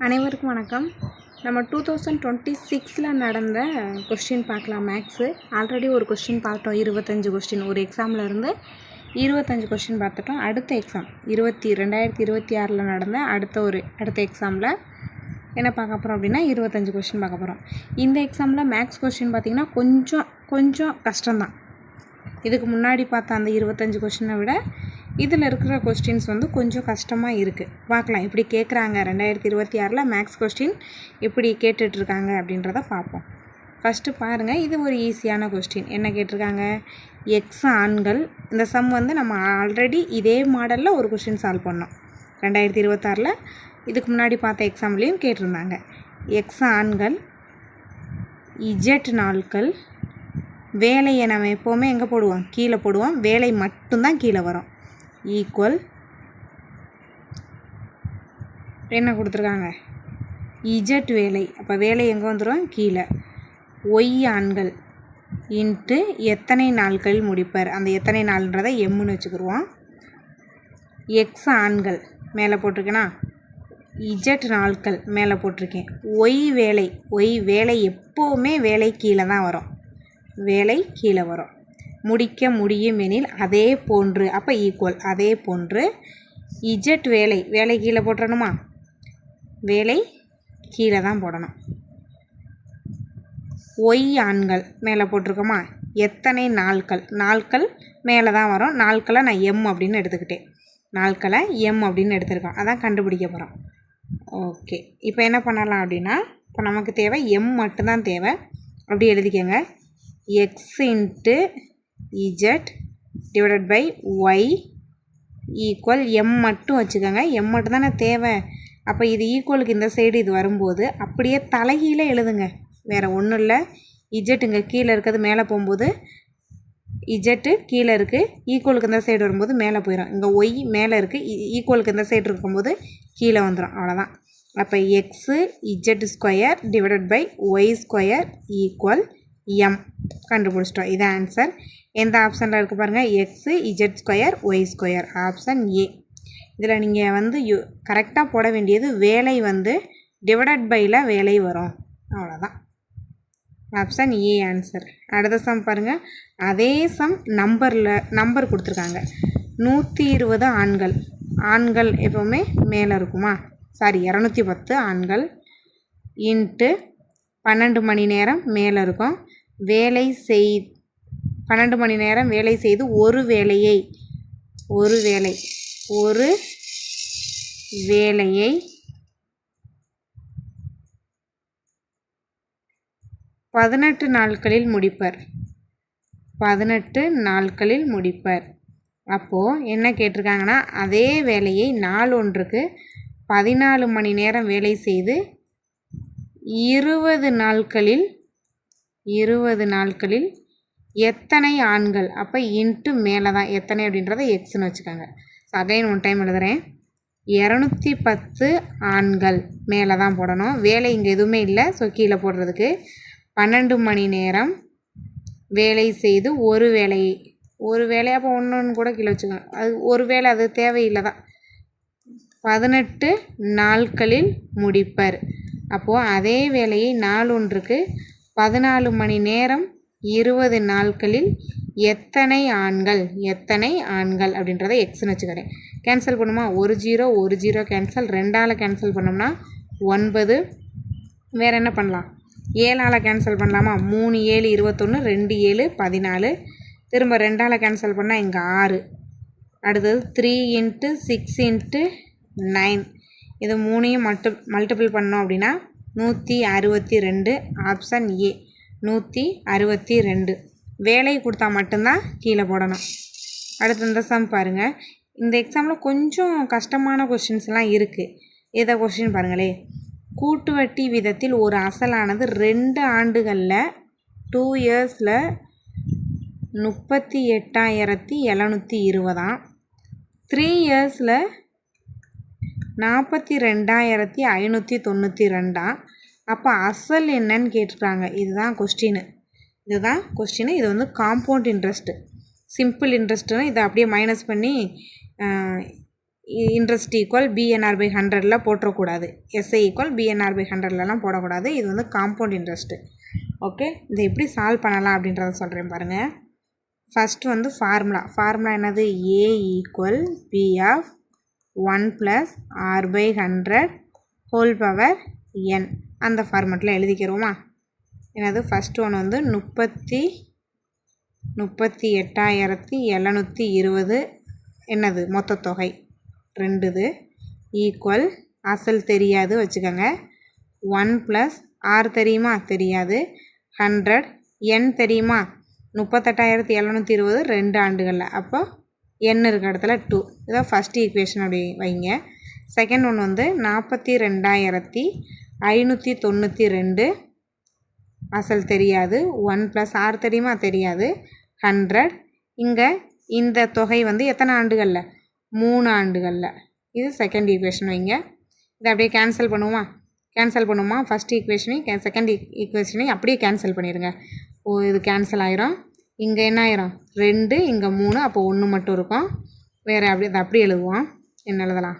அனைவருக்கும் வணக்கம். நம்ம 2026 நடந்த கொஸ்டின் பார்க்கலாம். மேக்ஸு ஆல்ரெடி ஒரு கொஸ்டின் பார்த்தோம். 25 கொஸ்டின் ஒரு எக்ஸாமில் இருந்து 25 கொஸ்டின் பார்த்துட்டோம். அடுத்த எக்ஸாம் 2026 நடந்த அடுத்த எக்ஸாமில் என்ன பார்க்க போகிறோம் அப்படின்னா 25 கொஸ்டின் பார்க்க போகிறோம். இந்த எக்ஸாமில் மேக்ஸ் கொஸ்டின் பார்த்திங்கன்னா கொஞ்சம் கஷ்டம்தான். இதுக்கு முன்னாடி பார்த்த அந்த 25 கொஸ்டினை விட இதில் இருக்கிற கொஸ்டின்ஸ் கொஞ்சம் கஷ்டமாக இருக்குது. பார்க்கலாம் எப்படி கேட்குறாங்க. 2026 மேக்ஸ் கொஸ்டின் எப்படி கேட்டுட்ருக்காங்க அப்படின்றத பார்ப்போம். ஃபஸ்ட்டு பாருங்கள், இது ஒரு ஈஸியான கொஸ்டின். என்ன கேட்டிருக்காங்க? எக்ஸ் ஆண்கள். இந்த சம் நம்ம ஆல்ரெடி இதே மாடலில் ஒரு கொஸ்டின் சால்வ் பண்ணோம் 2026. இதுக்கு முன்னாடி பார்த்த எக்ஸாம்லேயும் கேட்டிருந்தாங்க. எக்ஸ் ஆண்கள், இஜெட் நாட்கள், வேலையை நம்ம எப்போவுமே எங்கே போடுவோம்? கீழே போடுவோம். வேலை மட்டும்தான் கீழே வரும். ஈக்குவல் என்ன கொடுத்துருக்காங்க? இஜெட் வேலை. அப்போ வேலை எங்கே வந்துடும்? கீழே. ஒய் ஆண்கள் இன்ட்டு எத்தனை நாட்கள் முடிப்பர். அந்த எத்தனை நாள்ன்றதை எம்முன்னு வச்சுக்கிடுவோம். எக்ஸ் ஆண்கள் மேலே போட்டிருக்கேனா, இஜெட் நாட்கள் மேலே போட்டிருக்கேன். ஒய் வேலை எப்போவுமே வேலை கீழே தான் வரும். வேலை கீழே வரும். முடிக்க முடியும் எனில் அதே போன்று, அப்போ ஈக்குவல் அதே போன்று இஜெட் வேலை கீழே போட்டுறணுமா? வேலை கீழே தான் போடணும். ஒய் ஆண்கள் மேலே போட்டிருக்கோமா? எத்தனை நாட்கள் மேலே தான் வரும். நாட்களை நான் எம் அப்படின்னு எடுத்துக்கிட்டேன். நாட்களை எம் அப்படின்னு எடுத்துருக்கோம். அதான் கண்டுபிடிக்க போகிறோம். ஓகே, இப்போ என்ன பண்ணலாம் அப்படின்னா, இப்போ நமக்கு தேவை எம் மட்டும்தான் தேவை. அப்படி எழுதிக்கங்க. X into Z divided by Y equal M மட்டும் வச்சுக்கோங்க. எம் மட்டும் தானே தேவை. அப்போ இது ஈக்குவலுக்கு இந்த சைடு இது வரும்போது அப்படியே தலைகீழே எழுதுங்க. வேறு ஒன்றும் இல்லை. இஜெட்டுங்க கீழே இருக்கிறது மேலே போகும்போது இஜெட்டு கீழே இருக்குது. ஈக்குவலுக்கு இந்த சைடு வரும்போது மேலே போயிடும். இங்கே ஒய் மேலே இருக்குது. ஈக்குவலுக்கு இந்த சைடு இருக்கும்போது கீழே வந்துடும். அவ்வளோதான். அப்போ x z square divided by y square equal m கண்டுபிடிச்சிட்டோம். இது ஆன்சர். எந்த ஆப்ஷனில் இருக்குது பாருங்கள்? X z square y square, option A. இதில் நீங்கள் கரெக்டாக போட வேண்டியது வேலை டிவைடட் பையில் வேலை வரும். அவ்வளோதான். Option A answer. அடுத்த சம் பாருங்கள். அதே சம் நம்பர் கொடுத்துருக்காங்க. 120 ஆண்கள் எப்போவுமே மேலே இருக்குமா? 210 ஆண்கள் இன்ட்டு 12 மணி நேரம் மேலே இருக்கும். 12 மணி நேரம் வேலை செய்து ஒரு வேலையை 18 நாட்களில் முடிப்பர். 18 நாட்களில் முடிப்பர். அப்போது என்ன கேட்டிருக்காங்கன்னா, அதே வேலையை நாள் ஒன்றுக்கு 14 மணி நேரம் வேலை செய்து 20 நாட்களில் எத்தனை ஆண்கள். அப்போ இன்ட்டு மேலே தான் எத்தனை அப்படின்றத எக்ஸ்ன்னு வச்சுக்கோங்க. ஸோ அகைன் ஒன் டைம் எழுதுகிறேன். 210 ஆண்கள் மேலே தான் போடணும். வேலை இங்கே எதுவுமே இல்லை. ஸோ கீழே போடுறதுக்கு 12 மணி நேரம் வேலை செய்து ஒரு வேலை அப்போ ஒன்று கூட கீழே வச்சுக்கோங்க. அது ஒரு வேலை, அது தேவையில்லை தான். 18 நாட்களில் முடிப்பர். அப்போது அதே வேலையை நாள் ஒன்றுக்கு 14 மணி நேரம் 20 நாட்களில் எத்தனை ஆண்கள் அப்படின்றத எக்ஸ்ன்னு வச்சுக்கிறேன். கேன்சல் பண்ணுமா? ஒரு ஜீரோ கேன்சல். 2ஆல் கேன்சல் பண்ணோம்னா 9. வேறு என்ன பண்ணலாம்? 7ஆல் கேன்சல் பண்ணலாமா? 3 7 21, 2 7 14. திரும்ப 2ஆல் கேன்சல் பண்ணால் இங்கே 6. அடுத்தது 3 இன்ட்டு 6 இன்ட்டு 9. இது 3ஐயும் மல்டிபிள் பண்ணோம் அப்படின்னா 162. Option A 162. வேலை கொடுத்தா மட்டும்தான் கீழே போடணும். அடுத்து இந்த சம் பாருங்கள். இந்த எக்ஸாமில் கொஞ்சம் கஷ்டமான கொஸ்டின்ஸ்லாம் இருக்குது. இதை கொஸ்டின் பாருங்களே. கூட்டு வட்டி விதத்தில் ஒரு அசலானது 2 ஆண்டுகளில் 2 இயர்ஸில் 38,720. 3 இயர்ஸில் 42,592. அப்போ அசல் என்னன்னு கேட்டிருக்காங்க. இதுதான் கொஸ்டின். இது காம்பவுண்ட் இன்ட்ரெஸ்ட்டு. சிம்பிள் இன்ட்ரெஸ்ட்டுன்னு இதை அப்படியே மைனஸ் பண்ணி இன்ட்ரெஸ்ட் ஈக்குவல் பிஎன்ஆர் பை 100ல் போட்டுறக்கூடாது. எஸ்ஐ ஈக்குவல் பிஎன்ஆர் பை 100லலாம் போடக்கூடாது. இது வந்து காம்பவுண்ட் இன்ட்ரெஸ்ட்டு. ஓகே, இதை எப்படி சால்வ் பண்ணலாம் அப்படின்றத சொல்கிறேன் பாருங்கள். ஃபஸ்ட்டு வந்து ஃபார்முலா என்னது? A equal P of 1 + R by 100 whole power N. அந்த ஃபார்மெட்டில் எழுதிக்கிறோமா? என்னது? ஃபஸ்ட்டு ஒன்று வந்து 38,720 என்னது மொத்த தொகை 2 ஈக்குவல் அசல் தெரியாது வச்சுக்கோங்க. 1 + ஆர் தெரியுமா? தெரியாது. 100 என் தெரியுமா? 38,720 2 ஆண்டுகளில். அப்போ என் இருக்க இடத்துல 2. இதான் ஃபஸ்ட் ஈக்குவேஷன் அப்படி வைங்க. செகண்ட் ஒன்று வந்து 42,592 அசல் தெரியாது. 1 + ஆர் தெரியுமா? தெரியாது. 100 இங்கே இந்த தொகை வந்து எத்தனை ஆண்டுகளில்? 3 ஆண்டுகளில். இது செகண்ட் ஈக்குவேஷன் வைங்க. இதை அப்படியே கேன்சல் பண்ணுவோமா? ஃபஸ்ட் ஈக்குவேஷனையும் செகண்ட் ஈக்குவேஷனையும் அப்படியே கேன்சல் பண்ணிடுங்க. இது கேன்சல் ஆயிரும். இங்கே என்ன ஆயிரும்? 2 இங்கே 3, அப்போ 1 மட்டும் இருக்கும். வேறு அதை அப்படி எழுதுவோம். என்ன எழுதலாம்?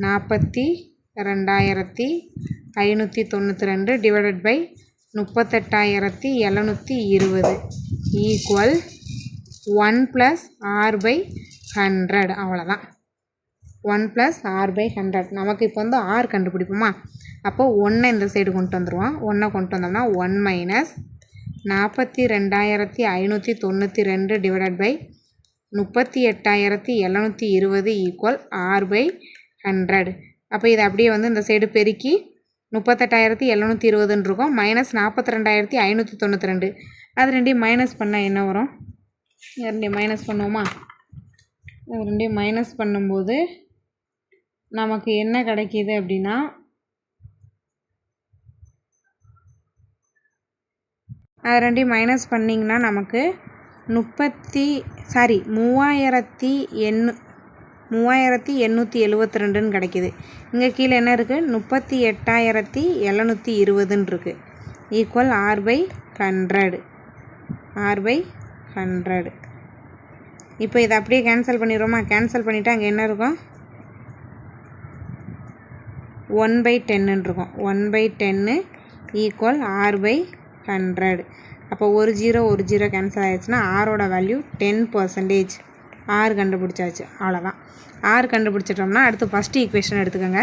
42,592 divided by 38,720 equal 1 + R by 100. அவ்வளோதான். 1 + ஆர் பை 100. நமக்கு இப்போ வந்து ஆர் கண்டுபிடிப்போமா? அப்போ 1 இந்த சைடு கொண்டு வந்துடுவோம். 1 கொண்டு வந்தோம்னா 1 - 42,592 divided by 38,720 equal r by 100. அப்போ இதை அப்படியே வந்து இந்த சைடு பெருக்கி 38,720 இருக்கும். -42,592. அது ரெண்டையும் மைனஸ் பண்ணால் என்ன வரும்? ரெண்டையும் மைனஸ் பண்ணுவோமா? ரெண்டையும் மைனஸ் பண்ணும்போது நமக்கு என்ன கிடைக்கிது அப்படின்னா, அது ரெண்டையும் மைனஸ் பண்ணிங்கன்னா நமக்கு 3,872 கிடைக்கிது. இங்கே கீழே என்ன இருக்குது? 38,720 இருக்குது. Equal r by 100. இப்போ இதை அப்படியே கேன்சல் பண்ணிடுவோமா? கேன்சல் பண்ணிவிட்டு அங்கே என்ன இருக்கும்? 1/10 இருக்கும். 1/10 ஈக்குவல் ஆர் பை 100. அப்போ ஒரு ஜீரோ கேன்சல் ஆகிடுச்சுன்னா ஆரோட வேல்யூ 10%. ஆர் கண்டுபிடிச்சாச்சு. அவ்வளோதான். ஆர் கண்டுபிடிச்சிட்டோம்னா அடுத்து ஃபஸ்ட் ஈக்குவேஷன் எடுத்துக்கோங்க.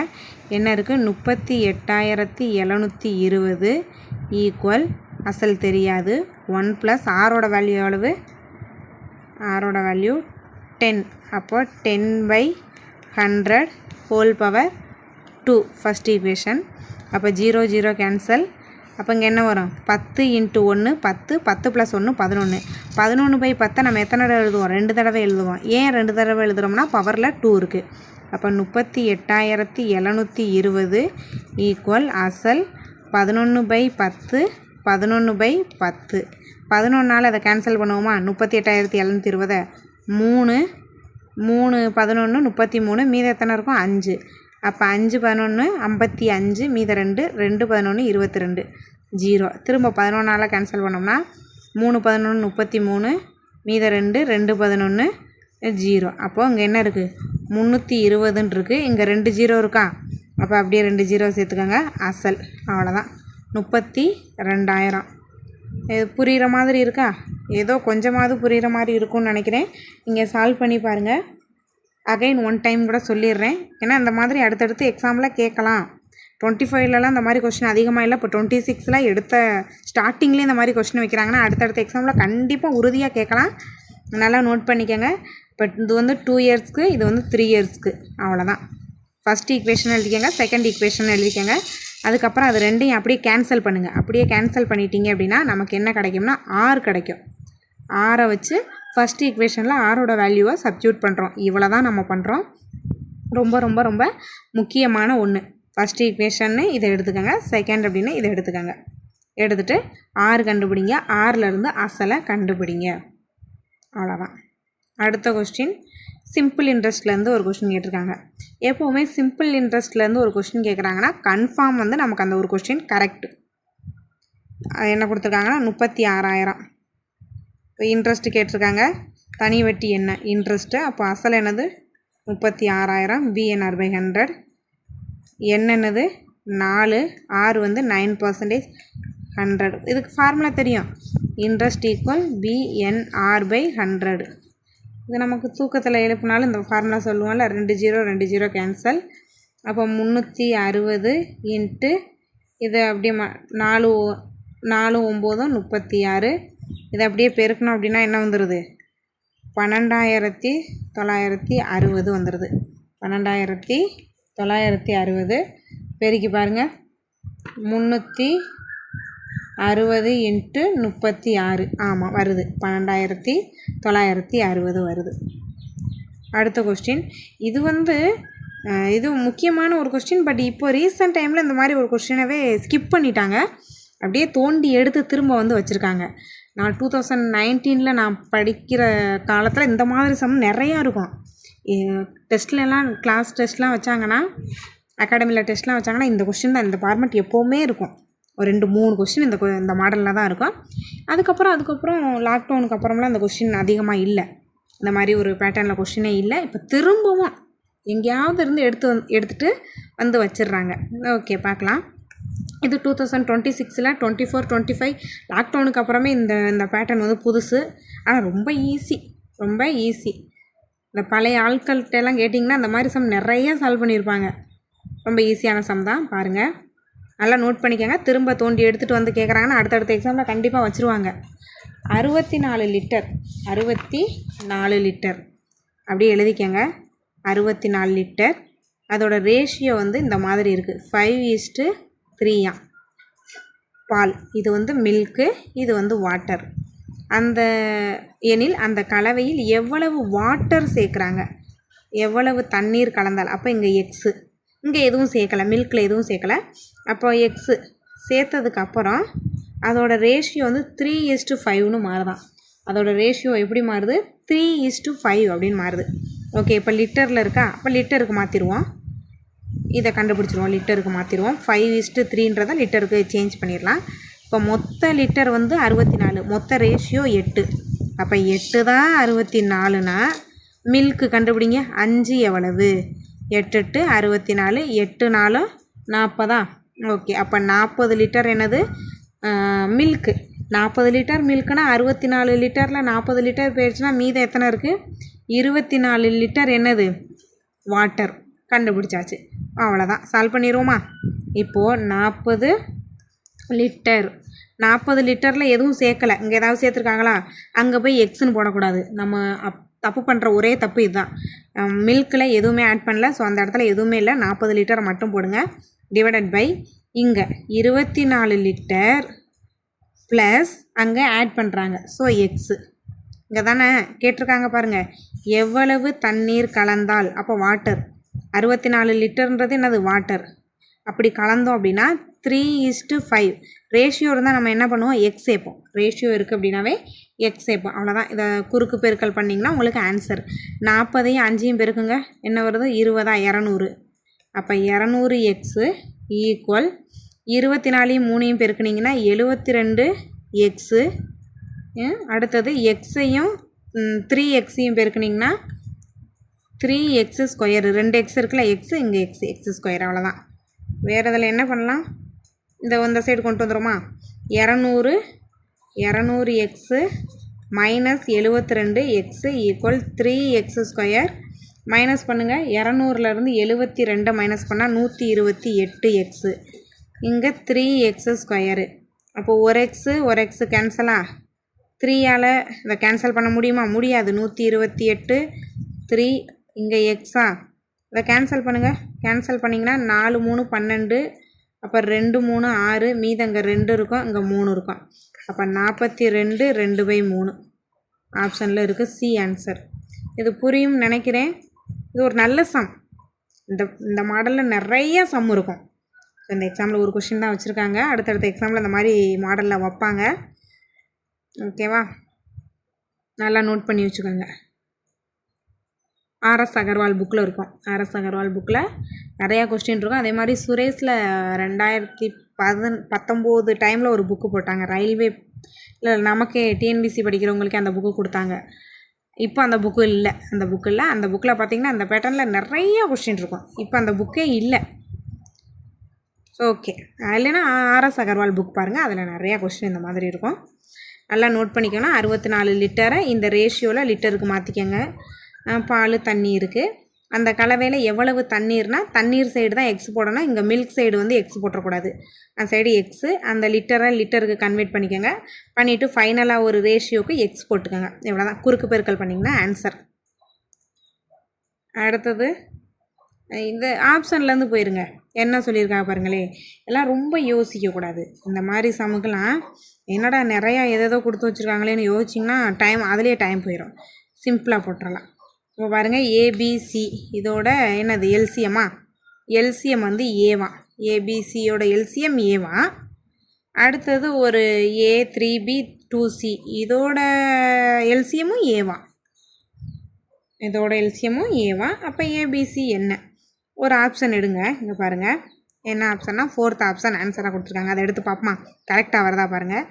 என்ன இருக்குது? 38,720 ஈக்குவல் அசல் தெரியாது 1 + ஆரோட வேல்யூ எவ்வளவு? ஆரோட வேல்யூ 10. அப்போ 10/100 ஹோல் பவர் 2 ஃபஸ்ட் ஈக்குவேஷன். அப்போ 0 கேன்சல். அப்போ இங்கே என்ன வரும்? 10 × 1 10, 10 + 1 11. 11/10 நம்ம எத்தனை தடவை எழுதுவோம்? 2 தடவை எழுதுவோம். ஏன் 2 தடவை எழுதுகிறோம்னா பவரில் 2 இருக்குது. அப்போ 38,720 ஈக்குவல் அசல் 11/10 11/10. 11 அதை கேன்சல் பண்ணுவோமா? 38,720 3 11 33, மீதம் எத்தனை இருக்கும்? 5. அப்போ 5 11 55, மீதம் 2 11 22 0. திரும்ப 11 கேன்சல் பண்ணோம்னா 3 11 33, மீதம் 2 11 0. அப்போது இங்கே என்ன இருக்குது? 320 இருக்குது. இங்கே 2 0 இருக்கா? அப்போ அப்படியே 2 0 சேர்த்துக்கோங்க. அசல். அவ்வளோதான். 32,000. இது புரிகிற மாதிரி இருக்கா? ஏதோ கொஞ்சமாவது புரிகிற மாதிரி இருக்கும்னு நினைக்கிறேன். நீங்கள் சால்வ் பண்ணி பாருங்கள். அகைன் ஒன் டைம் கூட சொல்லிடுறேன். ஏன்னா இந்த மாதிரி அடுத்தடுத்து எக்ஸாமில் கேட்கலாம். 25லலாம் இந்த மாதிரி கொஸ்டின் அதிகமாக இல்லை. இப்போ 26ல் எடுத்த ஸ்டார்டிங்லேயே இந்த மாதிரி கொஸ்டின் வைக்கிறாங்கன்னா அடுத்தடுத்த எக்ஸாமில் கண்டிப்பாக உறுதியாக கேட்கலாம். நல்லா நோட் பண்ணிக்கோங்க. பட் இது வந்து 2 இயர்ஸ்க்கு, இது வந்து 3 இயர்ஸ்க்கு. அவ்வளோதான். ஃபஸ்ட் ஈக்குவேஷன் எழுதிக்கங்க, செகண்ட் ஈக்குவேஷன் எழுதிக்கங்க. அதுக்கப்புறம் அது ரெண்டையும் அப்படியே கேன்சல் பண்ணுங்கள். அப்படியே கேன்சல் பண்ணிட்டீங்க அப்படின்னா நமக்கு என்ன கிடைக்கும்னா ஆர் கிடைக்கும். ஆரை வச்சு ஃபஸ்ட் ஈக்குவேஷனில் ஆரோட வேல்யூவை சப்ஸ்டிட்யூட் பண்ணுறோம். இவ்வளோ தான் நம்ம பண்ணுறோம். ரொம்ப ரொம்ப ரொம்ப முக்கியமான ஒன்று. ஃபஸ்ட் ஈக்குவேஷன்னு இதை எடுத்துக்கோங்க, செகண்ட் அப்படின்னு இதை எடுத்துக்கோங்க. எடுத்துகிட்டு ஆர் கண்டுபிடிங்க. ஆறிலேருந்து அசலை கண்டுபிடிங்க. அவ்வளோதான். அடுத்த கொஸ்டின் சிம்பிள் இன்ட்ரெஸ்ட்லேருந்து ஒரு கொஸ்டின் கேட்டிருக்காங்க. எப்போவுமே சிம்பிள் இன்ட்ரெஸ்ட்லேருந்து ஒரு கொஸ்டின் கேட்குறாங்கன்னா கன்ஃபார்ம் வந்து நமக்கு அந்த ஒரு கொஸ்டின் கரெக்டு. என்ன கொடுத்துருக்காங்கன்னா 36,000. இப்போ இன்ட்ரெஸ்ட்டு கேட்டிருக்காங்க. தனி வட்டி என்ன? இன்ட்ரெஸ்ட்டு. அப்போ அசல் என்னது? 36,000 VNR/100. என்னது 4, R வந்து 9%, 100. இதுக்கு ஃபார்முலா தெரியும், இன்ட்ரெஸ்ட் ஈக்குவல் VNR/100. இது நமக்கு தூக்கத்தில் எழுப்பினாலும் இந்த ஃபார்முலா சொல்லுவோம்ல, 2 0 2 0 கேன்சல். அப்போ 360 இன்ட்டு இது அப்படியே 4 9 36. இதை அப்படியே பெருக்கணும் அப்படின்னா என்ன வந்துடுது, 12,960 வந்துடுது. 12,960 பெருக்கி பாருங்கள். 360 இன்ட்டு 36, ஆமாம் வருது, 12,960 வருது. அடுத்த கொஸ்டின், இது வந்து இது முக்கியமான ஒரு கொஸ்டின். பட் இப்போ ரீசெண்ட் டைமில் இந்த மாதிரி ஒரு கொஸ்டினவே ஸ்கிப் பண்ணிட்டாங்க, அப்படியே தோண்டி எடுத்து திரும்ப வந்து வச்சுருக்காங்க. நான் 2019 நான் படிக்கிற காலத்தில் இந்த மாதிரி சம் நிறையா இருக்கும். டெஸ்ட்லலாம் கிளாஸ் டெஸ்ட்லாம் வச்சாங்கன்னா, அகாடமியில் டெஸ்ட்லாம் வச்சாங்கன்னா இந்த கொஸ்டின் தான், இந்த ஃபார்மெட் எப்போவுமே இருக்கும். ஒரு 2-3 கொஸ்டின் இந்த மாடலில் தான் இருக்கும். அதுக்கப்புறம் லாக்டவுனுக்கு அப்புறம்லாம் இந்த கொஸ்டின் அதிகமாக இல்லை, இந்த மாதிரி ஒரு பேட்டர்னில் கொஸ்டினே இல்லை. இப்போ திரும்பவும் எங்கேயாவது இருந்து எடுத்துகிட்டு வந்து வச்சிடுறாங்க. ஓகே, பார்க்கலாம். இது 2026, 24, 25 லாக்டவுனுக்கு அப்புறமே இந்த பேட்டர்ன் வந்து புதுசு. ஆனால் ரொம்ப ஈஸி. இந்த பழைய ஆட்கள்கிட்டலாம் கேட்டிங்கன்னா இந்த மாதிரி சம் நிறைய சால்வ் பண்ணியிருப்பாங்க. ரொம்ப ஈஸியான சம் தான், பாருங்கள், நல்லா நோட் பண்ணிக்கோங்க. திரும்ப தோண்டி எடுத்துகிட்டு வந்து கேட்குறாங்கன்னா அடுத்தடுத்த எக்ஸாமில் கண்டிப்பாக வச்சுருவாங்க. 64 லிட்டர் அப்படியே எழுதிக்கங்க. 64 லிட்டர். அதோட ரேஷியோ வந்து இந்த மாதிரி இருக்குது, 5:3 பால். இது வந்து மில்க்கு, இது வந்து வாட்டர். அந்த எனில் அந்த கலவையில் எவ்வளவு வாட்டர் சேர்க்குறாங்க, எவ்வளவு தண்ணீர் கலந்தால். அப்போ இங்கே எக்ஸு, இங்கே எதுவும் சேர்க்கலை, மில்கில் எதுவும் சேர்க்கலை. அப்போ எக்ஸு சேர்த்ததுக்கப்புறம் அதோட ரேஷியோ வந்து 3:5ன்னு மாறுதான். அதோட ரேஷியோ எப்படி மாறுது, 3:5 அப்படின்னு மாறுது. ஓகே, இப்போ லிட்டரில் இருக்கா, அப்போ லிட்டருக்கு மாற்றிடுவோம். இதை கண்டுபிடிச்சிருவோம், லிட்டருக்கு மாற்றிடுவோம். 5:3ன்றதை லிட்டருக்கு சேஞ்ச் பண்ணிடலாம். இப்போ மொத்த லிட்டர் வந்து 64, மொத்த ரேஷியோ 8. அப்போ 8 தான் 64னா மில்க்கு கண்டுபிடிங்க. 5 எவ்வளவு, 8 8 64, 8 4 40. ஓகே, அப்போ 40 லிட்டர் என்னது மில்க்கு. 40 லிட்டர் மில்க்குனா 64 லிட்டரில் 40 லிட்டர் போயிடுச்சுன்னா மீதம் எத்தனை இருக்குது, 24 லிட்டர் என்னது வாட்டர். கண்டுபிடிச்சாச்சு, அவ்வளோதான். சால்வ் பண்ணிடுவோமா. இப்போது 40 லிட்டரில் எதுவும் சேர்க்கலை, இங்கே ஏதாவது சேர்த்துருக்காங்களா, அங்கே போய் எக்ஸ்ன்னு போடக்கூடாது. நம்ம தப்பு பண்ணுற ஒரே தப்பு இதுதான், மில்கில் எதுவுமே ஆட் பண்ணல. ஸோ அந்த இடத்துல எதுவுமே இல்லை, 40 லிட்டரை மட்டும் போடுங்க. டிவைடட் பை இங்கே 24 லிட்டர் ப்ளஸ் அங்கே ஆட் பண்ணுறாங்க, ஸோ எக்ஸு. இங்கே தானே கேட்டிருக்காங்க பாருங்கள், எவ்வளவு தண்ணீர் கலந்தால். அப்போ வாட்டர், 64 லிட்டர்ன்றது என்னது வாட்டர். அப்படி கலந்தோம் அப்படின்னா 3:5 ரேஷியோ இருந்தால் நம்ம என்ன பண்ணுவோம், எக்ஸ் சேர்ப்போம். ரேஷியோ இருக்குது அப்படின்னாவே எக்ஸ் சேர்ப்போம், அவ்வளோதான். இதை குறுக்கு பெருக்கல் பண்ணிங்கன்னா உங்களுக்கு ஆன்சர். 40ஐயும் 5ஐயும் பெருக்குங்க, என்ன வருது, 20 200. அப்போ 200 எக்ஸு ஈக்குவல் 24ஐயும் 3ஐயும் பெருக்குனிங்கன்னா 72 எக்ஸு. அடுத்தது எக்ஸையும் 3x பெருக்குனிங்கன்னா 3x ஸ்கொயர். 2 எக்ஸ் இருக்குல்ல, எக்ஸு இங்கே எக்ஸ் ஸ்கொயர், அவ்வளோதான். வேறு இதில் என்ன பண்ணலாம், இந்த சைடு கொண்டு வந்துடுமா. 200 x minus 72 x equal 3x square. Minus பண்ணுங்கள், 200லேருந்து 72 மைனஸ் பண்ணால் 128 எக்ஸு. இங்கே 3x ஸ்கொயரு. அப்போ ஒரு எக்ஸு கேன்சலா, 3ஆல் இதை கேன்சல் பண்ண முடியுமா, முடியாது. 128 3 இங்கே எக்ஸா, இதை கேன்சல் பண்ணுங்கள். கேன்சல் பண்ணிங்கன்னா 4 3 12, அப்போ 2 3 6, மீது அங்கே 2 இருக்கும், இங்கே 3 இருக்கும். அப்போ 42 2/3 ஆப்ஷனில் இருக்குது, சி ஆன்சர். இது புரியும் நினைக்கிறேன். இது ஒரு நல்ல சம். இந்த மாடலில் நிறைய சம் இருக்கும். இந்த எக்ஸாமில் ஒரு கொஷின் தான் வச்சுருக்காங்க, அடுத்தடுத்த எக்ஸாமில் இந்த மாதிரி மாடலில் வைப்பாங்க. ஓகேவா, நல்லா நோட் பண்ணி வச்சுக்கோங்க. ஆர்எஸ் அகர்வால் புக்கில் இருக்கும். ஆர்எஸ் அகர்வால் புக்கில் நிறையா கொஸ்டின் இருக்கும். அதே மாதிரி சுரேஷில் 2019 டைமில் ஒரு புக்கு போட்டாங்க, ரயில்வே இல்லை நமக்கே டிஎன்பிசி படிக்கிறவங்களுக்கே அந்த புக்கு கொடுத்தாங்க. இப்போ அந்த புக்கு இல்லை, அந்த புக்கில் பார்த்திங்கன்னா அந்த பேட்டர்னில் நிறைய கொஸ்டின் இருக்கும். இப்போ அந்த புக்கே இல்லை. ஓகே, இல்லைன்னா ஆர்எஸ் அகர்வால் புக் பாருங்கள், அதில் நிறையா கொஸ்டின் இந்த மாதிரி இருக்கும். நல்லா நோட் பண்ணிக்கோங்க. 64 லிட்டரை இந்த ரேஷியோவில் லிட்டருக்கு மாற்றிக்கோங்க. பால் தண்ணி இருக்குது. அந்த கலவையில் எவ்வளவு தண்ணீர்னால் தண்ணீர் சைடு தான் எக்ஸ் போடணும். இங்கே மில்க் சைடு வந்து எக்ஸ் போட்டக்கூடாது. அந்த சைடு எக்ஸு, அந்த லிட்டருக்கு கன்வெர்ட் பண்ணிக்கோங்க. பண்ணிவிட்டு ஃபைனலாக ஒரு ரேஷியோவுக்கு எக்ஸ் போட்டுக்கோங்க. இவ்வளோ தான். குறுக்கு பெருக்கல் பண்ணிங்கன்னா ஆன்சர். அடுத்தது இந்த ஆப்ஷன்லேருந்து போயிருங்க. என்ன சொல்லியிருக்காங்க பாருங்களே. எல்லாம் ரொம்ப யோசிக்கக்கூடாது. இந்த மாதிரி சமுக்கெல்லாம் என்னடா நிறையா எதோ கொடுத்து வச்சுருக்காங்களேன்னு யோசிச்சிங்கன்னா அதிலே டைம் போயிடும். சிம்பிளாக போட்டுடலாம். இப்போ பாருங்கள், ஏபிசி இதோட என்னது எல்சிஎம்மா? எல்சிஎம் வந்து ஏவா. ஏபிசியோட எல்சிஎம் ஏவா. அடுத்தது ஒரு A3B 2C இதோட எல்சிஎம்மும் ஏவா. இதோட எல்சிஎம்மும் ஏவா. அப்போ ஏபிசி என்ன? ஒரு ஆப்ஷன் எடுங்க. இங்கே பாருங்கள், என்ன ஆப்ஷன்னா 4th ஆப்ஷன் ஆன்சராக கொடுத்துருக்காங்க. அதை எடுத்து பார்ப்போமா, கரெக்டாக வருதா பாருங்கள்.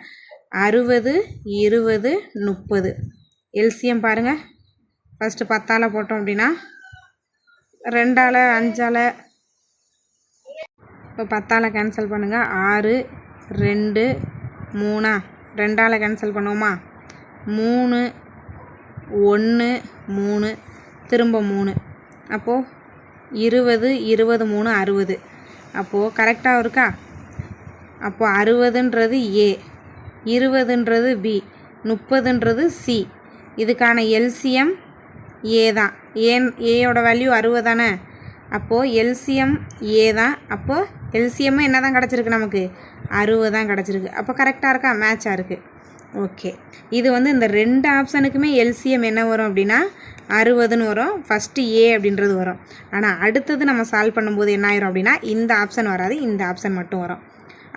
60, 20, 30 எல்சிஎம் பாருங்கள். ஃபஸ்ட்டு 10ஆல் போட்டோம் அப்படின்னா 2ஆல் 5ஆல், இப்போ 10ஆல் கேன்சல் பண்ணுங்கள். 6, 2, 3 2ஆல் கேன்சல் பண்ணுவோமா? 3, 1, 3 திரும்ப 3. அப்போது 20, 23, 60. அப்போது கரெக்டாக இருக்கா? அப்போது 60ன்றது ஏ, 20ன்றது பி, 30ன்றது சி. இதுக்கான எல்சிஎம் ஏ தான். ஏயோட வேல்யூ 60 தானே. அப்போது எல்சிஎம் ஏ தான். அப்போது எல்சிஎம்மும் என்ன தான் கிடச்சிருக்கு நமக்கு? 60 தான் கிடச்சிருக்கு. அப்போ கரெக்டாக இருக்கா? மேட்சாக இருக்குது. ஓகே, இது வந்து இந்த 2 ஆப்ஷனுக்குமே எல்சிஎம் என்ன வரும் அப்படின்னா 60ன்னு வரும். ஃபஸ்ட்டு ஏ அப்படின்றது வரும். ஆனால் அடுத்தது நம்ம சால்வ் பண்ணும்போது என்ன ஆயிரும் அப்படின்னா இந்த ஆப்ஷன் வராது, இந்த ஆப்ஷன் மட்டும் வரும்.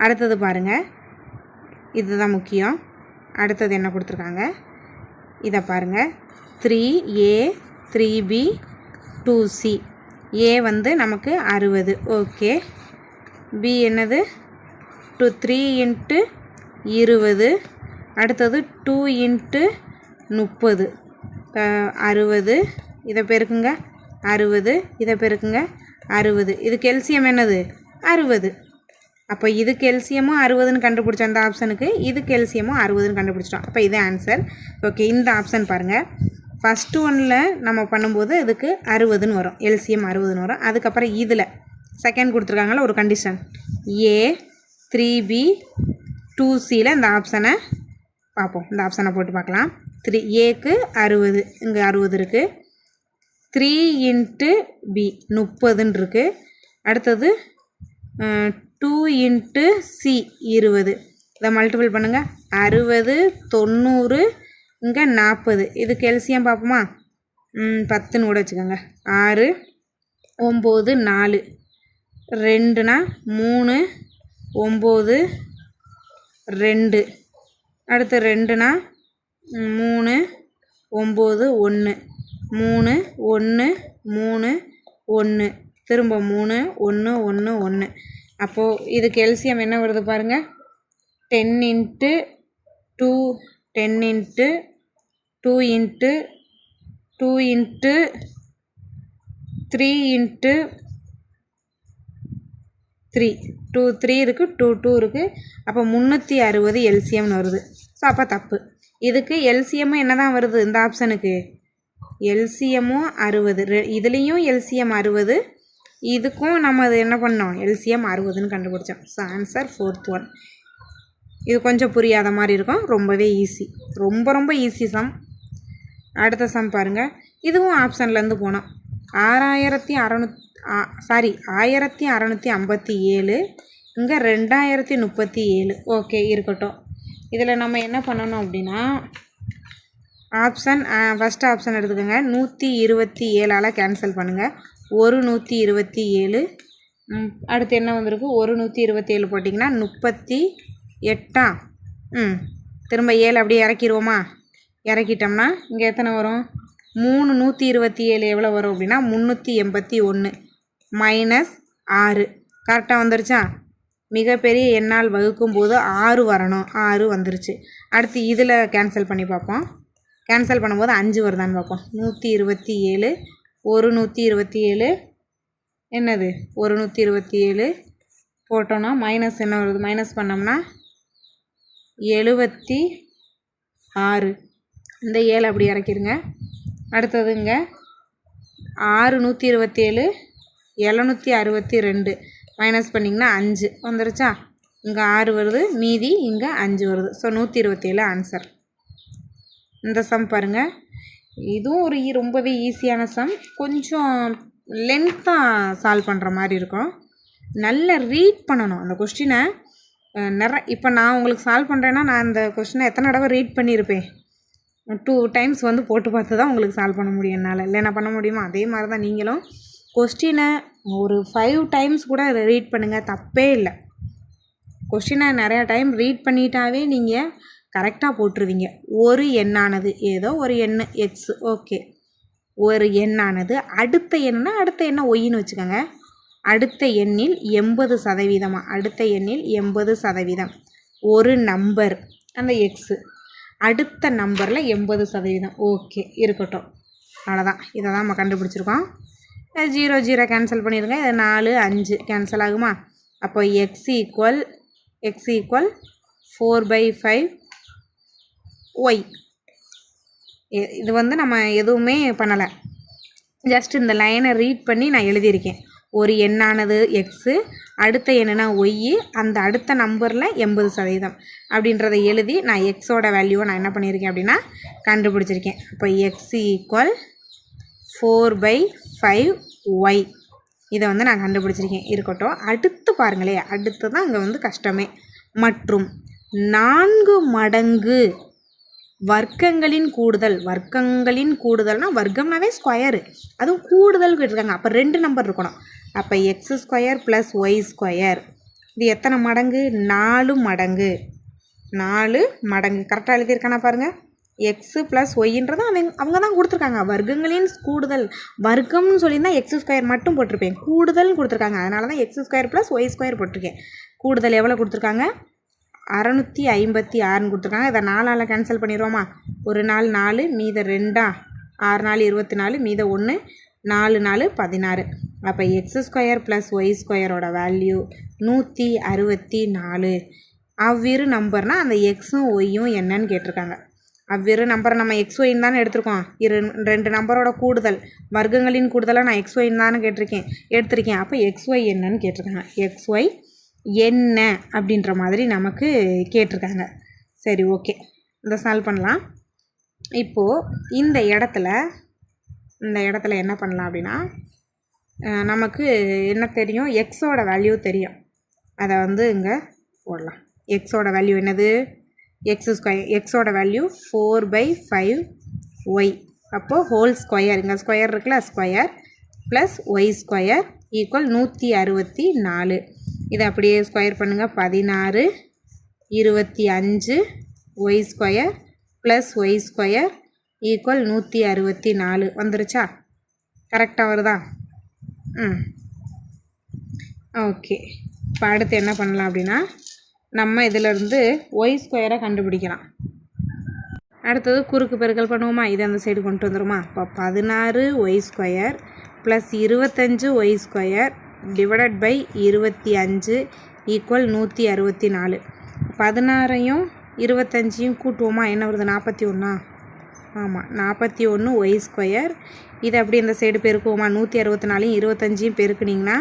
அடுத்தது பாருங்கள், இதுதான் முக்கியம். அடுத்தது என்ன கொடுத்துருக்காங்க இதை பாருங்கள். 3A 3B 2C. ஏ வந்து நமக்கு 60. ஓகே, பி என்னது 3 × 20. அடுத்தது 2 × 30 60. இதை பெருக்குங்க 60, இதை பெருக்குங்க 60. இதுக்கு எல்சிஎம் என்னது 60. அப்போ இதுக்கு எல்சிஎம்மும் 60ன்னு கண்டுபிடிச்சோம் அந்த ஆப்ஷனுக்கு, இதுக்கு எல்சிஎம்மும் 60ன்னு கண்டுபிடிச்சிட்டோம். அப்போ இதே ஆன்சர். ஓகே, இந்த ஆப்ஷன் பாருங்கள். ஃபஸ்ட்டு ஒன்றில் நம்ம பண்ணும்போது இதுக்கு 60ன்னு வரும், எல்சிஎம் 60ன்னு வரும். அதுக்கப்புறம் இதில் செகண்ட் கொடுத்துருக்காங்களா ஒரு கண்டிஷன், A 3B 2Cயில் இந்த ஆப்ஷனை பார்ப்போம். இந்த ஆப்ஷனை போட்டு பார்க்கலாம். ஏக்கு 60, இங்கே 60 இருக்குது. 3 × B 30ன்னு இருக்குது. அடுத்தது 2 × C 20. இதை மல்டிபிள் பண்ணுங்கள். 60, 90, இங்கே 40. இதுக்கு எல்சிஎம் பார்ப்போமா? 10ன்னு கூட வச்சுக்கோங்க. 6, 9, 4 2னா 3, 9, 2. அடுத்து 2னா 3, 9, 1 3, 1, 3, 1 திரும்ப 3, 1, 1, 1. அப்போது இதுக்கு எல்சிஎம் என்ன வருது பாருங்கள். 10 × 2 10 × 2 × 2 × 3 × 3 2 3 இருக்குது, 2 2 இருக்குது. அப்போ 360 எல்சிஎம்னு வருது. ஸோ அப்போ தப்பு. இதுக்கு எல்சிஎம்மும் என்ன தான் வருது இந்த ஆப்ஷனுக்கு? எல்சிஎம்மும் 60. இதுலேயும் எல்சிஎம் 60, இதுக்கும் நம்ம அது என்ன பண்ணோம்? எல்சிஎம் 60ன்னு கண்டுபிடிச்சோம். So answer 4th one. இது கொஞ்சம் புரியாத மாதிரி இருக்கும், ரொம்பவே ஈஸி, ரொம்ப ரொம்ப ஈஸி சம். அடுத்த சம் பாருங்கள். இதுவும் ஆப்ஷன்லேருந்து போனோம். 1657, இங்கே 2037. ஓகே, இருக்கட்டும். இதில் நம்ம என்ன பண்ணணும் அப்படின்னா ஆப்ஷன் ஃபஸ்ட் ஆப்ஷன் எடுத்துக்கோங்க. 127ஆல் கேன்சல் பண்ணுங்கள். 127. அடுத்து என்ன வந்திருக்கு? 127 போட்டிங்கன்னா 38. திரும்ப 7 அப்படியே இறக்கிடுவோமா? இறக்கிட்டோம்னா இங்கே எத்தனை வரும்? 3 127 எவ்வளோ வரும் அப்படின்னா 381 -6. கரெக்டாக வந்துருச்சா? மிகப்பெரிய எண்ணால் வகுக்கும்போது 6 வரணும், 6 வந்துருச்சு. அடுத்து இதில் கேன்சல் பண்ணி பார்ப்போம். கேன்சல் பண்ணும்போது 5 வருதான்னு பார்ப்போம். 127 ஒரு 127 என்னது 127 போட்டோன்னா மைனஸ் என்ன வருது, மைனஸ் பண்ணோம்னா 76. இந்த 7 அப்படி இறக்கிடுங்க. அடுத்ததுங்க 6 127 762 மைனஸ் பண்ணிங்கன்னா 5 வந்துருச்சா. இங்கே 6 வருது, மீதி இங்கே 5 வருது. So 127 answer. இந்த சம் பாருங்கள், இதுவும் ஒரு ரொம்பவே ஈஸியான சம். கொஞ்சம் லென்த்தாக சால்வ் பண்ணுற மாதிரி இருக்கும். நல்லா ரீட் பண்ணணும் அந்த கொஸ்டினை. இப்போ நான் உங்களுக்கு சால்வ் பண்ணுறேன்னா நான் அந்த கொஸ்டினை எத்தனை தடவை ரீட் பண்ணியிருப்பேன். 2 டைம்ஸ் வந்து போட்டு பார்த்து தான் உங்களுக்கு சால்வ் பண்ண முடியும் என்னால். இல்லைன்னா பண்ண முடியுமா? அதே மாதிரி தான் நீங்களும் கொஸ்டினை ஒரு 5 டைம்ஸ் கூட அதை ரீட் பண்ணுங்கள், தப்பே இல்லை. கொஸ்டினை நிறையா டைம் ரீட் பண்ணிட்டாவே நீங்கள் கரெக்டாக போட்டுருவீங்க. ஒரு எண்ணானது ஏதோ ஒரு எண்ணு எக்ஸ், ஓகே, ஒரு எண்ணானது அடுத்த எண்ணா அடுத்த எண்ணை ஒய்ன்னு வச்சுக்கோங்க. அடுத்த எண்ணில் 80%, அடுத்த எண்ணில் 80%, ஒரு நம்பர் அந்த எக்ஸு, அடுத்த நம்பரில் 80%, ஓகே இருக்கட்டும். அவ்வளோதான், இதை தான் நம்ம கண்டுபிடிச்சிருக்கோம். 0 0 கேன்சல் பண்ணிடுங்க. இது 4 5 கேன்சல் ஆகுமா? அப்போ எக்ஸ் ஈக்குவல் 4/5 ஒய். இது வந்து நம்ம எதுவுமே பண்ணலை, ஜஸ்ட் இந்த லைனை ரீட் பண்ணி நான் எழுதியிருக்கேன். ஒரு எண்ணானது எக்ஸு, அடுத்த எண்ணுனா ஒய்யு, அந்த அடுத்த நம்பரில் 80% அப்படின்றத எழுதி நான் எக்ஸோட வேல்யூவை நான் என்ன பண்ணியிருக்கேன் அப்படின்னா கண்டுபிடிச்சிருக்கேன். அப்போ எக்ஸ் ஈக்குவல் 4/5 ஒய். இதை வந்து நான் கண்டுபிடிச்சிருக்கேன். இருக்கட்டும், அடுத்து பாருங்களே, அடுத்து தான் இங்கே வந்து கஷ்டமே. மற்றும் 4 மடங்கு வர்க்கங்களின் கூடுதல். வர்க்கங்களின் கூடுதல்னால் வர்க்கம்னாவே ஸ்கொயரு, அதுவும் கூடுதல் கேட்டிருக்காங்க. அப்போ 2 நம்பர் இருக்கணும். அப்போ X square plus Y square இது எத்தனை மடங்கு? 4 மடங்கு. 4 மடங்கு கரெக்டாக எழுதியிருக்கானா பாருங்கள். எக்ஸு ப்ளஸ் ஒய்ன்றது அவங்க தான் கொடுத்துருக்காங்க. வர்க்கங்களின் கூடுதல், வர்க்கம்னு சொல்லியிருந்தால் எக்ஸ் ஸ்கொயர் மட்டும் போட்டிருப்பேன். கூடுதல்னு கொடுத்துருக்காங்க, அதனால தான் x square plus Y square போட்டிருக்கேன். கூடுதல் எவ்வளோ கொடுத்துருக்காங்க? 656 கொடுத்துருக்காங்க. இதை 4ஆல் கேன்சல் பண்ணிடுவோமா? ஒரு நாள் 4, மீத 2, 6 நாள் 24, மீத 1, 4 4 16. அப்போ எக்ஸ் ஸ்கொயர் ப்ளஸ் ஒய் ஸ்கொயரோட வேல்யூ 164. அவ்விரு நம்பர்னால் அந்த எக்ஸும் ஒய்யும் என்னன்னு கேட்டிருக்காங்க. அவ்விரு நம்பரை நம்ம எக்ஸ் ஒய்ன்னு தானே எடுத்திருக்கோம். 2 நம்பரோட கூடுதல், வர்க்கங்களின் கூடுதலாக நான் எக்ஸ் ஒய்ன்னு தானே எடுத்திருக்கேன். அப்போ எக்ஸ் ஒய் என்னன்னு கேட்டிருக்காங்க. எக்ஸ் ஒய் என்ன அப்படின்ற மாதிரி நமக்கு கேட்டிருக்காங்க. சரி, ஓகே, இதை சால்வ் பண்ணலாம். இப்போது இந்த இடத்துல என்ன பண்ணலாம் அப்படின்னா, நமக்கு என்ன தெரியும்? எக்ஸோட வேல்யூ தெரியும். அதை வந்து இங்கே போடலாம். எக்ஸோட வேல்யூ என்னது? X square. எக்ஸோட வேல்யூ 4/5 ஒய். அப்போது ஹோல் ஸ்கொயர், இங்கே ஸ்கொயர் இருக்குல்ல, square plus Y square equal 164. இதை அப்படியே ஸ்கொயர் பண்ணுங்கள். 16 25 y square plus Y square equal 164 வந்துருச்சா? கரெக்டாக வருதா? ஓகே. இப்போ அடுத்து என்ன பண்ணலாம் அப்படின்னா, நம்ம இதிலேருந்து ஒய் ஸ்கொயரை கண்டுபிடிக்கலாம். அடுத்தது குறுக்கு பெருக்கல் பண்ணுவோமா? இதை அந்த சைடு கொண்டு வந்துடுமா? இப்போ 16 y square plus 25 y square divided by 25 equal 164. 16ஐயும் 25ஐயும் கூட்டுவோமா? என்ன வருது? 41. ஆமாம், 41 ஒய் ஸ்கொயர். இதை அப்படி இந்த சைடு பெருக்குவோமா? 164ஐயும் 25ஐயும் பெருக்குனிங்கன்னா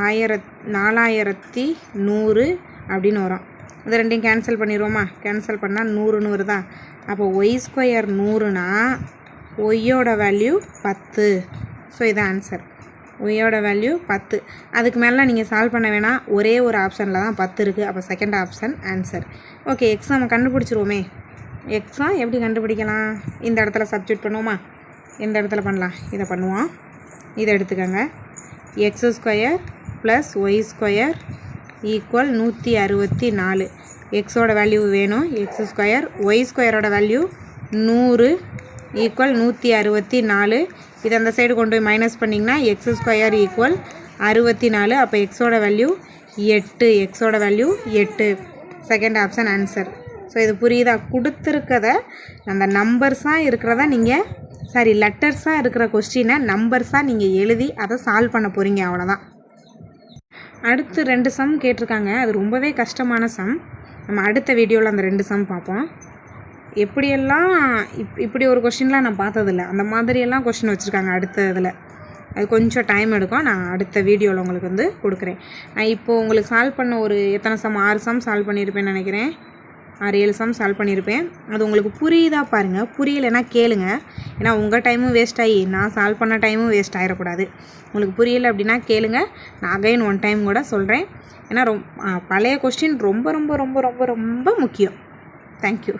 4100 அப்படின்னு வரும். இது ரெண்டையும் கேன்சல் பண்ணிடுவோமா? கேன்சல் பண்ணால் 100ன்னு வருதா? அப்போ ஒய் ஸ்கொயர் 100னா ஒய்யோட வேல்யூ 10. ஸோ இது ஆன்சர். ஒய்யோட வேல்யூ 10. அதுக்கு மேலே நீங்கள் சால்வ் பண்ண வேணாம், ஒரே ஒரு ஆப்ஷனில் தான் 10 இருக்குது. அப்போ second option answer. Okay, X நம்ம கண்டுபிடிச்சிருவோமே. எக்ஸா எப்படி கண்டுபிடிக்கலாம்? இந்த இடத்துல சப்ஸ்டிட்யூட் பண்ணுவோமா? இந்த இடத்துல பண்ணலாம். இதை பண்ணுவோம். இதை எடுத்துக்கோங்க. X square plus Y square equal 164. எக்ஸோட வேல்யூ வேணும் எக்ஸ் ஸ்கொயர். ஒய் ஸ்கொயரோட வேல்யூ 100 ஈக்குவல் 164. இதை அந்த சைடு கொண்டு போய் மைனஸ் பண்ணிங்கன்னா எக்ஸ் ஸ்கொயர் ஈக்குவல் 64. அப்போ எக்ஸோட வேல்யூ 8. எக்ஸோட value 8. Second option answer. So இது புரியுதா? கொடுத்துருக்கத அந்த நம்பர்ஸாக இருக்கிறத நீங்கள் லெட்டர்ஸாக இருக்கிற கொஸ்டினை நம்பர்ஸாக நீங்கள் எழுதி அதை சால்வ் பண்ண போகிறீங்க, அவ்வளோதான். அடுத்து 2 சம் கேட்டிருக்காங்க. அது ரொம்பவே கஷ்டமான சம். நம்ம அடுத்த வீடியோவில் அந்த 2 சம் பார்ப்போம். எப்படியெல்லாம் இப்படி ஒரு கொஷின்லாம் நான் பார்த்ததில்ல. அந்த மாதிரியெல்லாம் கொஷின் வச்சுருக்காங்க அடுத்த இதில். அது கொஞ்சம் டைம் எடுக்கும். நான் அடுத்த வீடியோவில் உங்களுக்கு வந்து கொடுக்குறேன். நான் இப்போது உங்களுக்கு சால்வ் பண்ண ஒரு எத்தனை சம் 6 சம் சால்வ் பண்ணியிருப்பேன்னு நினைக்கிறேன். 6-7 சம் சால்வ் பண்ணியிருப்பேன். அது உங்களுக்கு புரியுதா பாருங்கள். புரியலைன்னா கேளுங்க. ஏன்னா உங்கள் டைமும் வேஸ்ட் ஆகி நான் சால்வ் பண்ண டைமும் வேஸ்ட் ஆகிடக்கூடாது. உங்களுக்கு புரியலை அப்படின்னா கேளுங்க. நான் அகைன் 1 டைம் கூட சொல்கிறேன். ஏன்னா பழைய கொஸ்டின் ரொம்ப ரொம்ப ரொம்ப ரொம்ப ரொம்ப முக்கியம். தேங்க்யூ.